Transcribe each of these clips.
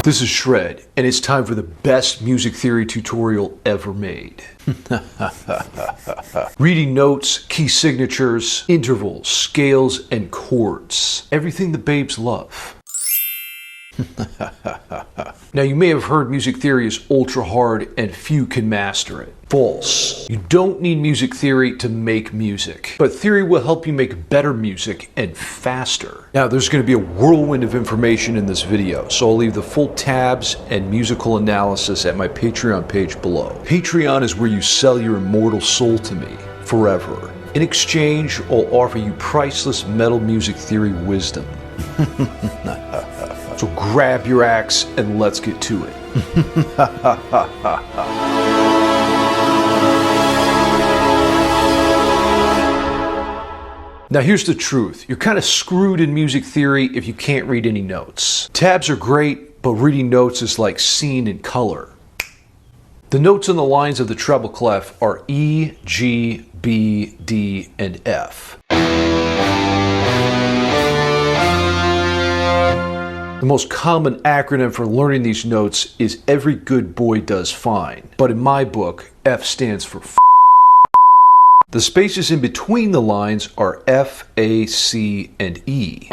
This is Shred, and it's time for the best music theory tutorial ever made. Reading notes, key signatures, intervals, scales, and chords. Everything the babes love. Now, you may have heard music theory is ultra hard and few can master it. False. You don't need music theory to make music, but theory will help you make better music and faster. Now, there's going to be a whirlwind of information in this video, so I'll leave the full tabs and musical analysis at my Patreon page below. Patreon is where you sell your immortal soul to me forever. In exchange, I'll offer you priceless metal music theory wisdom. So grab your axe and let's get to it. Now here's the truth. You're kind of screwed in music theory if you can't read any notes. Tabs are great, but reading notes is like seeing in color. The notes on the lines of the treble clef are E, G, B, D, and F. The most common acronym for learning these notes is every good boy does fine. But in my book, F stands for f. The spaces in between the lines are F, A, C, and E.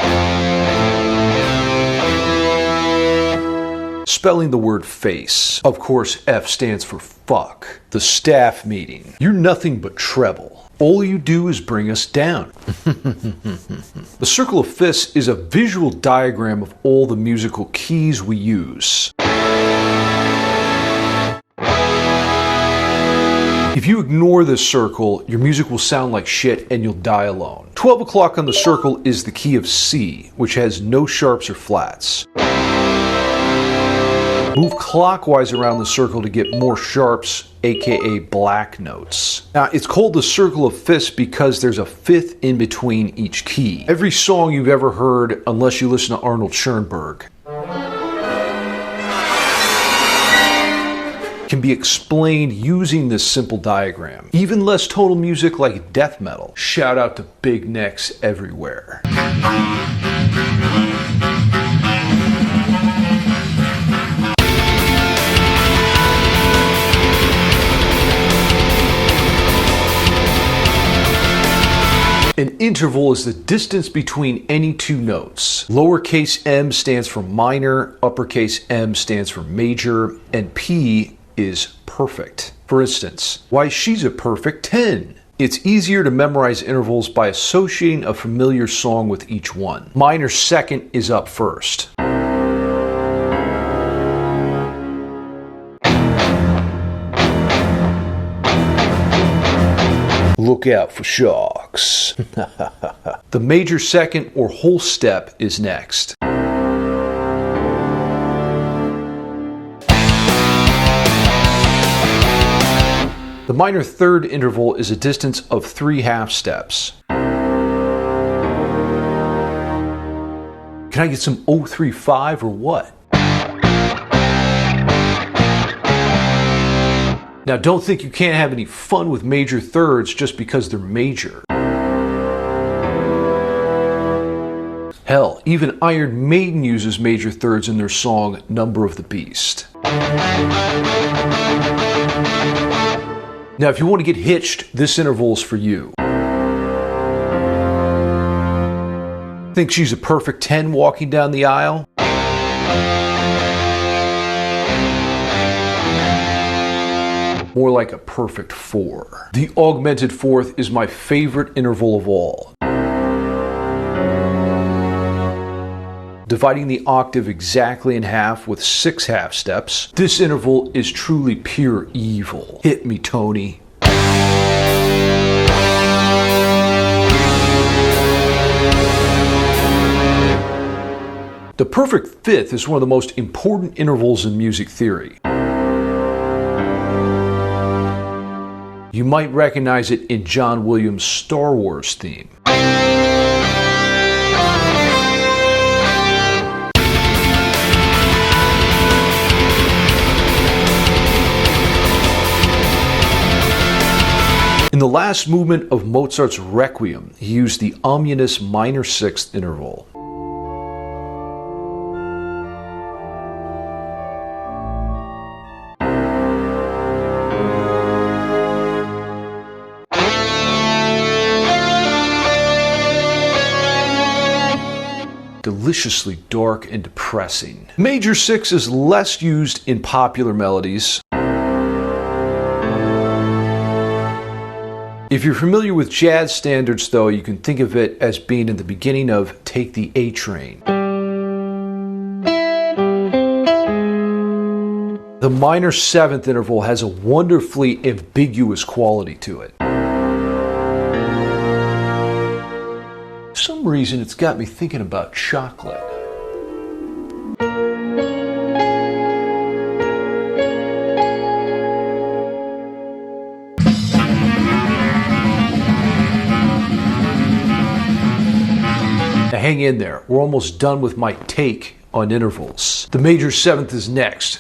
Spelling the word face. Of course, F stands for fuck. The staff meeting. You're nothing but treble. All you do is bring us down. The circle of fifths is a visual diagram of all the musical keys we use. If you ignore this circle, your music will sound like shit and you'll die alone. 12 o'clock on the circle is the key of C, which has no sharps or flats. Move clockwise around the circle to get more sharps, aka black notes. Now, it's called the circle of fifths because there's a fifth in between each key. Every song you've ever heard, unless you listen to Arnold Schoenberg, can be explained using this simple diagram. Even less tonal music like death metal. Shout out to big necks everywhere. An interval is the distance between any two notes. Lowercase m stands for minor, uppercase m stands for major, and P is perfect. For instance, why she's a perfect 10. It's easier to memorize intervals by associating a familiar song with each one. Minor second is up first. Look out for sharks. The major second or whole step is next. The minor third interval is a distance of 3 half steps. Can I get some 035 or what? Now, don't think you can't have any fun with major thirds just because they're major. Hell, even Iron Maiden uses major thirds in their song Number of the Beast. Now, if you want to get hitched, this interval is for you. Think she's a perfect 10 walking down the aisle? More like a perfect 4. The augmented fourth is my favorite interval of all. Dividing the octave exactly in half with 6 half steps, this interval is truly pure evil. Hit me, Tony. The perfect fifth is one of the most important intervals in music theory. You might recognize it in John Williams' Star Wars theme. In the last movement of Mozart's Requiem, he used the ominous minor sixth interval. deliciously dark and depressing. Major 6 is less used in popular melodies. If you're familiar with jazz standards, though, you can think of it as being in the beginning of Take the A Train. The minor 7th interval has a wonderfully ambiguous quality to it. For some reason, it's got me thinking about chocolate. Now hang in there. We're almost done with my take on intervals. The major 7th is next.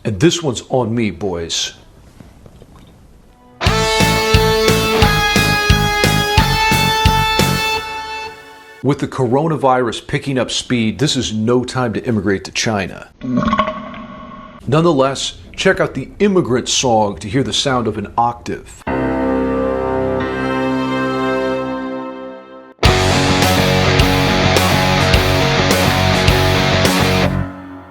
And this one's on me, boys. With the coronavirus picking up speed, this is no time to immigrate to China. Nonetheless, check out the Immigrant Song to hear the sound of an octave.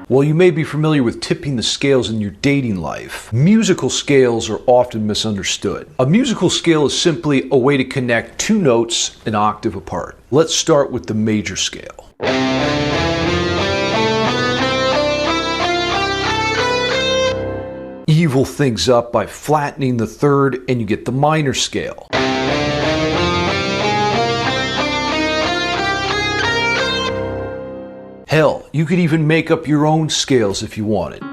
While you may be familiar with tipping the scales in your dating life, musical scales are often misunderstood. A musical scale is simply a way to connect two notes an octave apart. Let's start with the major scale. Evil things up by flattening the third and you get the minor scale. Hell, you could even make up your own scales if you wanted.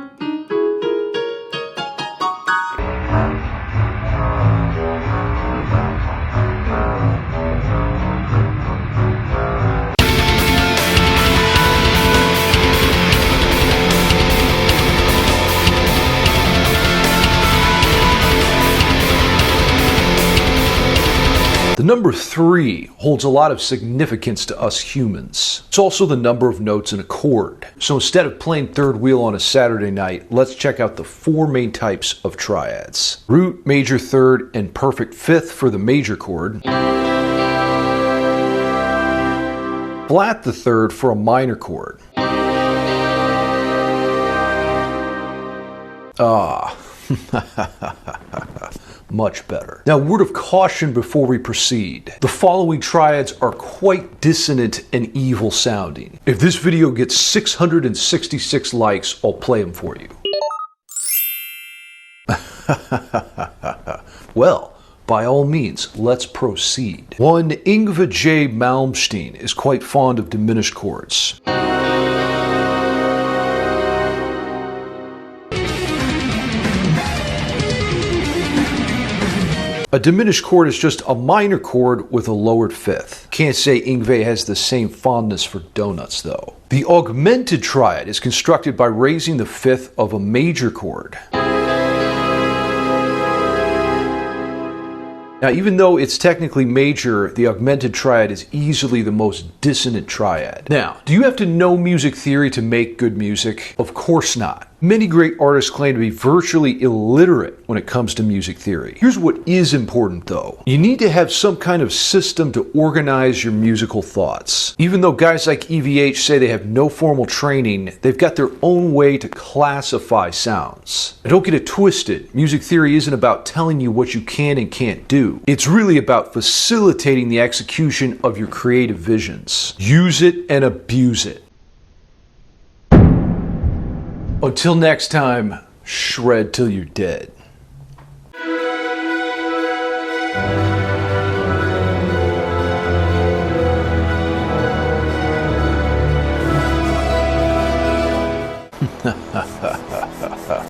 The number 3 holds a lot of significance to us humans. It's also the number of notes in a chord. So instead of playing third wheel on a Saturday night, let's check out the 4 main types of triads. Root, major third, and perfect fifth for the major chord. Flat the third for a minor chord. Much better. Now, word of caution before we proceed. The following triads are quite dissonant and evil sounding. If this video gets 666 likes, I'll play them for you. Well, by all means, let's proceed. One Yngwie J. Malmsteen is quite fond of diminished chords. A diminished chord is just a minor chord with a lowered fifth. Can't say Yngwie has the same fondness for donuts, though. The augmented triad is constructed by raising the fifth of a major chord. Now, even though it's technically major, the augmented triad is easily the most dissonant triad. Now, do you have to know music theory to make good music? Of course not. Many great artists claim to be virtually illiterate when it comes to music theory. Here's what is important, though. You need to have some kind of system to organize your musical thoughts. Even though guys like EVH say they have no formal training, they've got their own way to classify sounds. And don't get it twisted. Music theory isn't about telling you what you can and can't do. It's really about facilitating the execution of your creative visions. Use it and abuse it. Until next time, shred till you're dead. Ha ha ha.